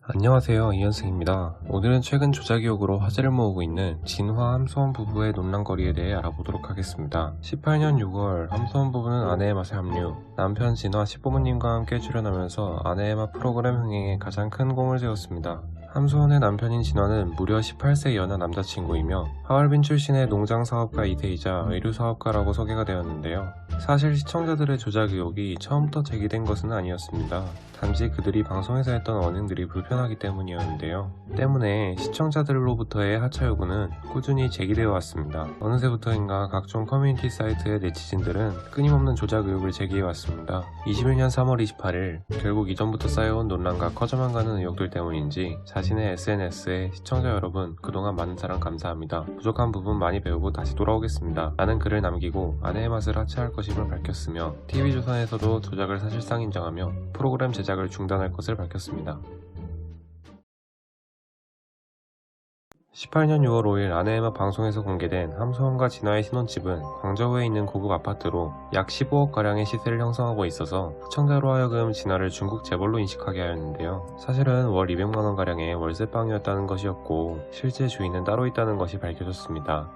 안녕하세요, 이현승입니다. 오늘은 최근 조작 의혹으로 화제를 모으고 있는 진화 함소원 부부의 논란거리에 대해 알아보도록 하겠습니다. 18년 6월 함소원 부부는 아내의 맛에 합류, 남편 진화 시부모님과 함께 출연하면서 아내의 맛 프로그램 흥행에 가장 큰 공을 세웠습니다. 함소원의 남편인 진화는 무려 18세 연하 남자친구이며 하얼빈 출신의 농장사업가 2세이자 의류사업가라고 소개가 되었는데요. 사실 시청자들의 조작 의혹이 처음부터 제기된 것은 아니었습니다. 단지 그들이 방송에서 했던 언행들이 불편하기 때문이었는데요. 때문에 시청자들로부터의 하차 요구는 꾸준히 제기되어 왔습니다. 어느새부터인가 각종 커뮤니티 사이트의 네티즌들은 끊임없는 조작 의혹을 제기해왔습니다. 21년 3월 28일 결국 이전부터 쌓여온 논란과 커져만 가는 의혹들 때문인지 자신의 SNS에 시청자 여러분 그동안 많은 사랑 감사합니다. 부족한 부분 많이 배우고 다시 돌아오겠습니다. 라는 글을 남기고 아내의 맛을 하차할 것임을 밝혔으며 TV조선에서도 조작을 사실상 인정하며 프로그램 제작을 중단할 것을 밝혔습니다. 18년 6월 5일 아내의 맛 방송에서 공개된 함소원과 진화의 신혼집은 광저우에 있는 고급 아파트로 약 15억가량의 시세를 형성하고 있어서 시청자로 하여금 진화를 중국 재벌로 인식하게 하였는데요. 사실은 월 200만원가량의 월세방이었다는 것이었고 실제 주인은 따로 있다는 것이 밝혀졌습니다.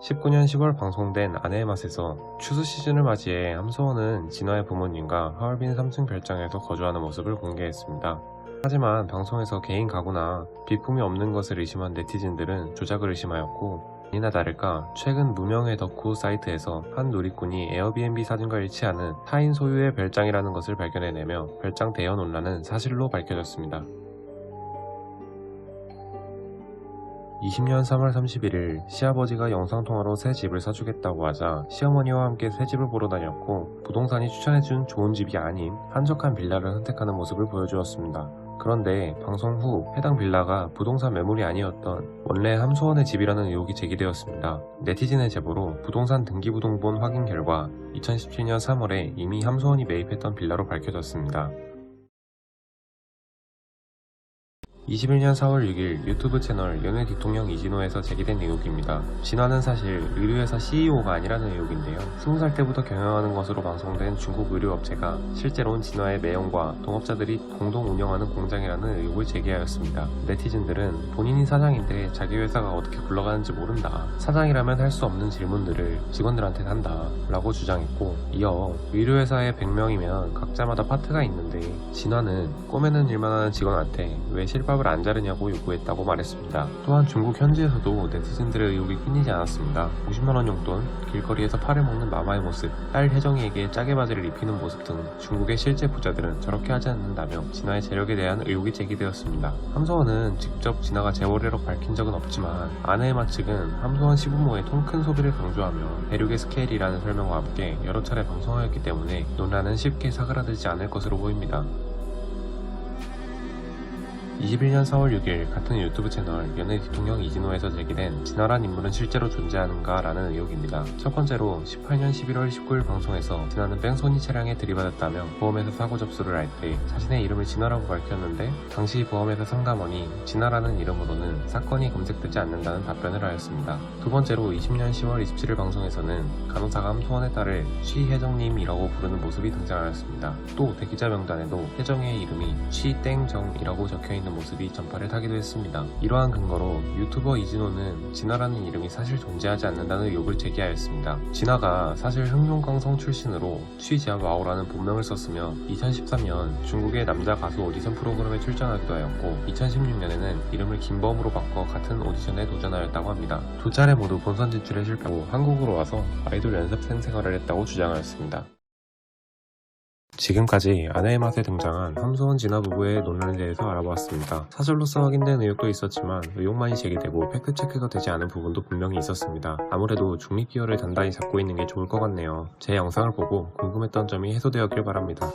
19년 10월 방송된 아내의 맛에서 추수 시즌을 맞이해 함소원은 진화의 부모님과 하얼빈 3층 별장에서 거주하는 모습을 공개했습니다. 하지만 방송에서 개인 가구나 비품이 없는 것을 의심한 네티즌들은 조작을 의심하였고 아니나 다를까 최근 무명의 덕후 사이트에서 한 누리꾼이 에어비앤비 사진과 일치하는 타인 소유의 별장이라는 것을 발견해내며 별장 대여 논란은 사실로 밝혀졌습니다. 20년 3월 31일 시아버지가 영상통화로 새 집을 사주겠다고 하자 시어머니와 함께 새 집을 보러 다녔고 부동산이 추천해준 좋은 집이 아닌 한적한 빌라를 선택하는 모습을 보여주었습니다. 그런데 방송 후 해당 빌라가 부동산 매물이 아니었던 원래 함소원의 집이라는 의혹이 제기되었습니다. 네티즌의 제보로 부동산 등기부등본 확인 결과 2017년 3월에 이미 함소원이 매입했던 빌라로 밝혀졌습니다. 21년 4월 6일 유튜브 채널 연예 대통령 이진호에서 제기된 의혹입니다. 진화는 사실 의류회사 CEO가 아니라는 의혹인데요. 20살 때부터 경영하는 것으로 방송된 중국 의류업체가 실제로는 진화의 매형과 동업자들이 공동 운영하는 공장이라는 의혹을 제기하였습니다. 네티즌들은 본인이 사장인데 자기 회사가 어떻게 굴러가는지 모른다. 사장이라면 할 수 없는 질문들을 직원들한테 한다. 라고 주장했고 이어 의류회사에 100명이면 각자마다 파트가 있는데 진화는 꼬매는 일만 하는 직원한테 왜 실밥 안 자르냐고 요구했다고 말했습니다. 또한 중국 현지에서도 네티즌들의 의혹이 끊이지 않았습니다. 50만원 용돈, 길거리에서 팔을 먹는 마마의 모습, 딸 혜정이에게 짜게 바지를 입히는 모습 등 중국의 실제 부자들은 저렇게 하지 않는다며 진화의 재력에 대한 의혹이 제기되었습니다. 함소원은 직접 진화가 재벌이라고 밝힌 적은 없지만 아내의 맛 측은 함소원 시부모의 통 큰 소비를 강조하며 대륙의 스케일이라는 설명과 함께 여러 차례 방송하였기 때문에 논란은 쉽게 사그라들지 않을 것으로 보입니다. 21년 4월 6일 같은 유튜브 채널 연예 대통령 이진호에서 제기된 진화란 인물은 실제로 존재하는가? 라는 의혹입니다. 첫 번째로 18년 11월 19일 방송에서 진화는 뺑소니 차량에 들이받았다며 보험회사 사고 접수를 할 때 자신의 이름을 진화라고 밝혔는데 당시 보험회사 상담원이 진화라는 이름으로는 사건이 검색되지 않는다는 답변을 하였습니다. 두 번째로 20년 10월 27일 방송에서는 간호사가 함소원의 딸을 쉬혜정님이라고 부르는 모습이 등장하였습니다. 또 대기자 명단에도 혜정의 이름이 쉬땡정이라고 적혀있는 모습이 전파를 타기도 했습니다. 이러한 근거로 유튜버 이진호는 진화라는 이름이 사실 존재하지 않는다는 의혹을 제기하였습니다. 진화가 사실 흥룡강성 출신으로 쉬지아 와오라는 본명을 썼으며 2013년 중국의 남자 가수 오디션 프로그램에 출전하기도 하였고 2016년에는 이름을 김범으로 바꿔 같은 오디션에 도전하였다고 합니다. 두 차례 모두 본선 진출에 실패하고 한국으로 와서 아이돌 연습생 생활을 했다고 주장하였습니다. 지금까지 아내의 맛에 등장한 함소원 진화 부부의 논란에 대해서 알아보았습니다. 사실로서 확인된 의혹도 있었지만 의혹만이 제기되고 팩트체크가 되지 않은 부분도 분명히 있었습니다. 아무래도 중립기여를 단단히 잡고 있는 게 좋을 것 같네요. 제 영상을 보고 궁금했던 점이 해소되었길 바랍니다.